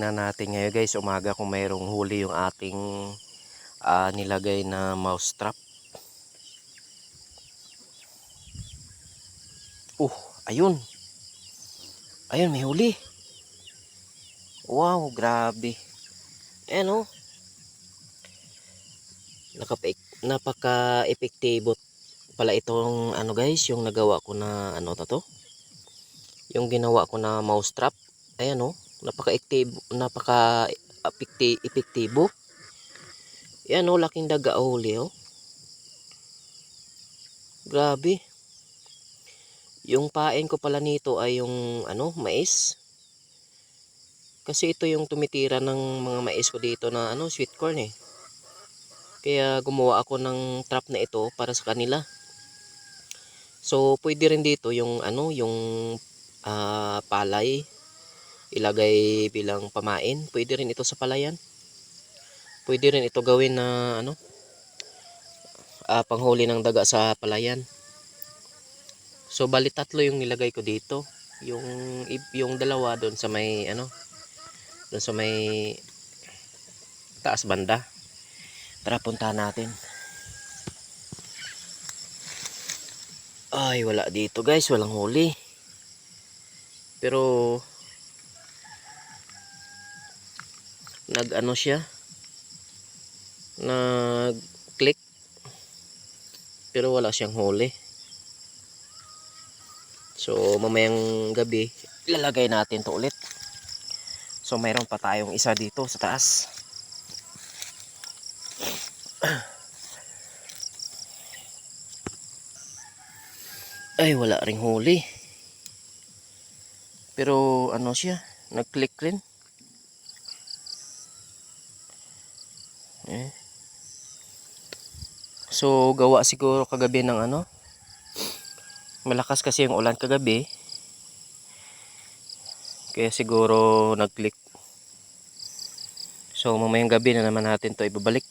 Tingnan natin ngayon guys, umaga kung mayroong huli yung ating nilagay na mouse trap. Ayun. Ayun, may huli. Wow, grabe. Ayan oh. Napaka-epektibo pala itong ano guys, yung nagawa ko na ano to. Yung ginawa ko na mouse trap. Ayan oh, napaka-epektibo. Ayan oh, laking daga huli oh. Grabe. Yung pain ko pala nito ay yung ano, mais. Kasi ito yung tumitira ng mga mais ko dito na ano, sweet corn eh. Kaya gumawa ako ng trap na ito para sa kanila. So pwede rin dito yung ano, yung palay ilagay bilang pamain. Pwede rin ito sa palayan. Pwede rin ito gawin na ano, panghuli ng daga sa palayan. So bali tatlo yung nilagay ko dito. Yung dalawa doon sa may ano, doon sa may taas banda. Tara puntahan natin. Ay wala dito guys, walang huli. Pero nag ano siya, nag click, pero wala siyang huli. So mamayang gabi ilalagay natin to ulit. So mayroon pa tayong isa dito sa taas. Ay wala ring huli. Pero ano siya, nag-click rin. So gawa siguro kagabi ng ano, malakas kasi yung ulan kagabi. Kaya siguro nag-click. So mamayang gabi na naman natin to ibabalik.